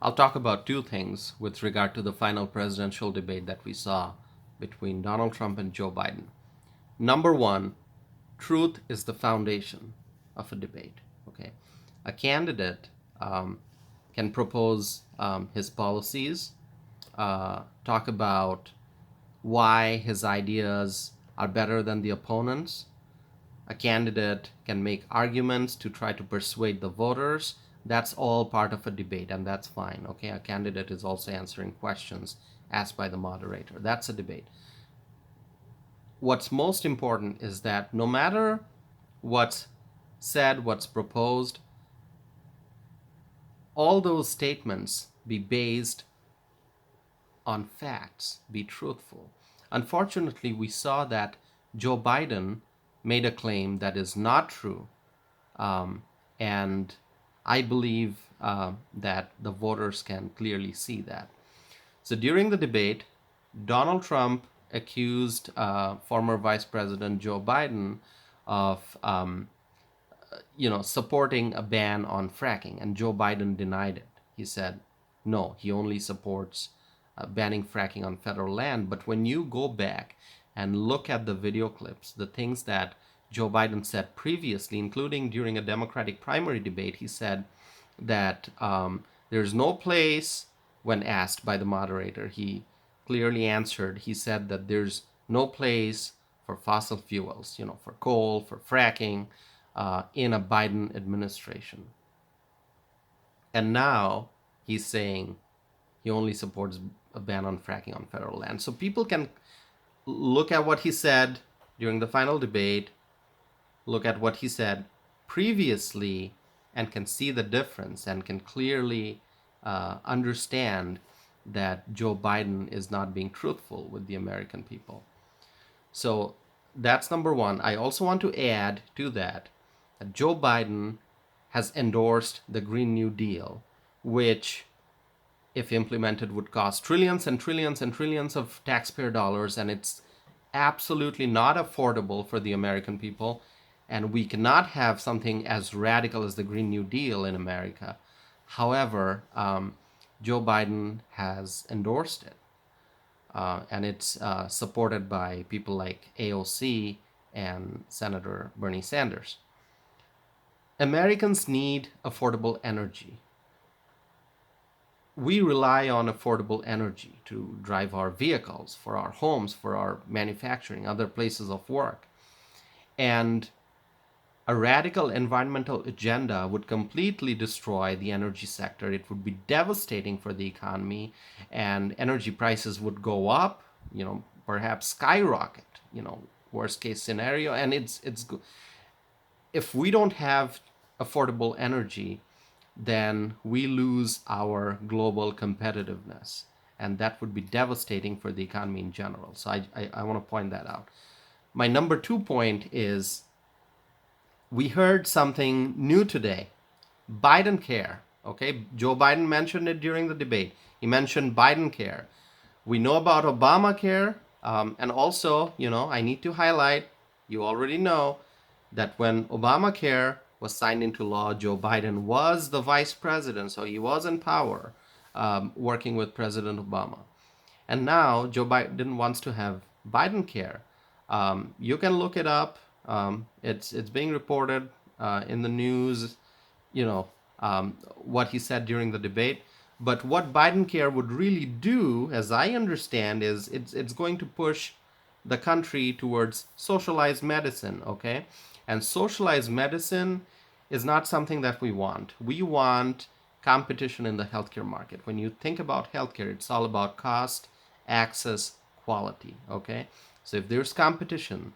I'll talk about two things with regard to the final presidential debate that we saw between Donald Trump and Joe Biden. Number one, truth is the foundation of a debate. Okay, a candidate can propose his policies, talk about why his ideas are better than the opponents. A candidate can make arguments to try to persuade the voters. That's all part of a debate, and that's fine. Okay, a candidate is also answering questions asked by the moderator. That's a debate. What's most important is that no matter what's said, what's proposed, all those statements be based on facts, be truthful. Unfortunately, we saw that Joe Biden made a claim that is not true, and I believe that the voters can clearly see that. So during the debate, Donald Trump accused former Vice President Joe Biden of supporting a ban on fracking, and Joe Biden denied it. He said, no, he only supports banning fracking on federal land. But when you go back and look at the video clips, the things that Joe Biden said previously, including during a Democratic primary debate, he said that there's no place, when asked by the moderator, he clearly answered. He said that there's no place for fossil fuels, for coal, for fracking, in a Biden administration. And now he's saying he only supports a ban on fracking on federal land. So people can look at what he said during the final debate, look at what he said previously, and can see the difference and can clearly understand that Joe Biden is not being truthful with the American people. So that's number one. I also want to add to that Joe Biden has endorsed the Green New Deal, which, if implemented, would cost trillions and trillions and trillions of taxpayer dollars, and it's absolutely not affordable for the American people. And we cannot have something as radical as the Green New Deal in America. However, Joe Biden has endorsed it, and it's supported by people like AOC and Senator Bernie Sanders. Americans need affordable energy. We rely on affordable energy to drive our vehicles, for our homes, for our manufacturing, other places of work. And a radical environmental agenda would completely destroy the energy sector. It would be devastating for the economy, and energy prices would go up, perhaps skyrocket, worst case scenario. And if we don't have affordable energy, then we lose our global competitiveness, and that would be devastating for the economy in general. So I want to point that out. My number 2 point is, we heard something new today, Biden Care. Okay, Joe Biden mentioned it during the debate. He mentioned Biden Care. We know about Obamacare, and also, I need to highlight, you already know, that when Obamacare was signed into law, Joe Biden was the vice president, so he was in power, working with President Obama. And now Joe Biden wants to have Biden Care. You can look it up. It's being reported in the news, what he said during the debate. But what Biden Care would really do, as I understand, is it's going to push the country towards socialized medicine, okay? And socialized medicine is not something that we want. We want competition in the healthcare market. When you think about healthcare, it's all about cost, access, quality, okay? So if there's competition,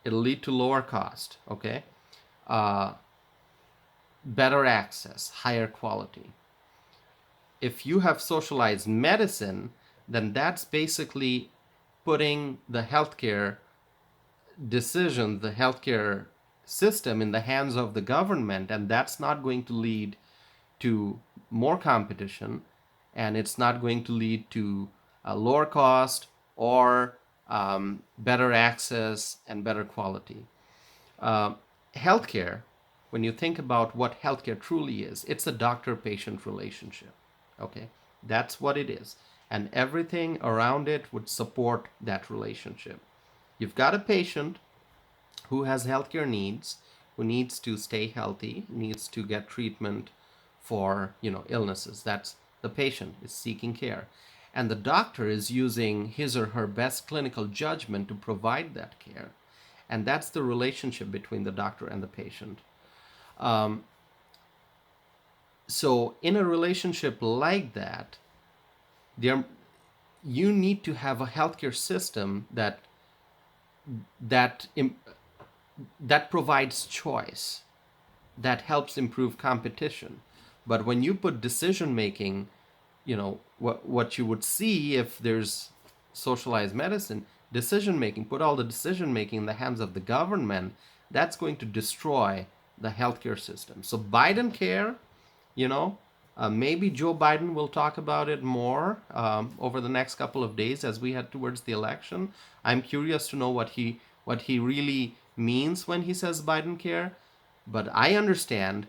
it'll lead to lower cost, okay? Better access, higher quality. If you have socialized medicine, then that's basically putting the healthcare decision, the healthcare system in the hands of the government, and that's not going to lead to more competition, and it's not going to lead to a lower cost or better access and better quality. Healthcare, when you think about what healthcare truly is, it's a doctor-patient relationship. Okay, that's what it is. And everything around it would support that relationship. You've got a patient who has healthcare needs, who needs to stay healthy, needs to get treatment for, illnesses. That's the patient is seeking care. And the doctor is using his or her best clinical judgment to provide that care. And that's the relationship between the doctor and the patient. Um, so in a relationship like that, there you need to have a healthcare system that that provides choice, that helps improve competition. But when you put decision making, what you would see if there's socialized medicine, decision making, put all the decision making in the hands of the government, that's going to destroy the healthcare system. So Biden care, you know, maybe Joe Biden will talk about it more over the next couple of days as we head towards the election. I'm curious to know what he really means when he says Biden care, but I understand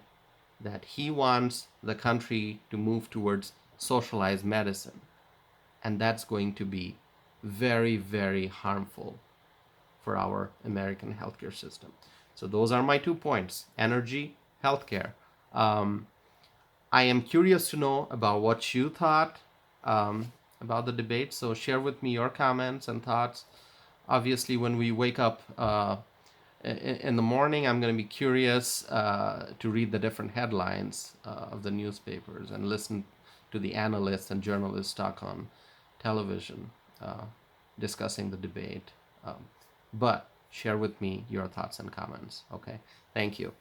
that he wants the country to move towards socialized medicine, and that's going to be very, very harmful for our American healthcare system. So those are my 2 points: energy, healthcare. Um, I am curious to know about what you thought about the debate. So share with me your comments and thoughts. Obviously, when we wake up in the morning, I'm going to be curious to read the different headlines of the newspapers and listen to the analysts and journalists talk on television discussing the debate. But share with me your thoughts and comments. Okay. Thank you.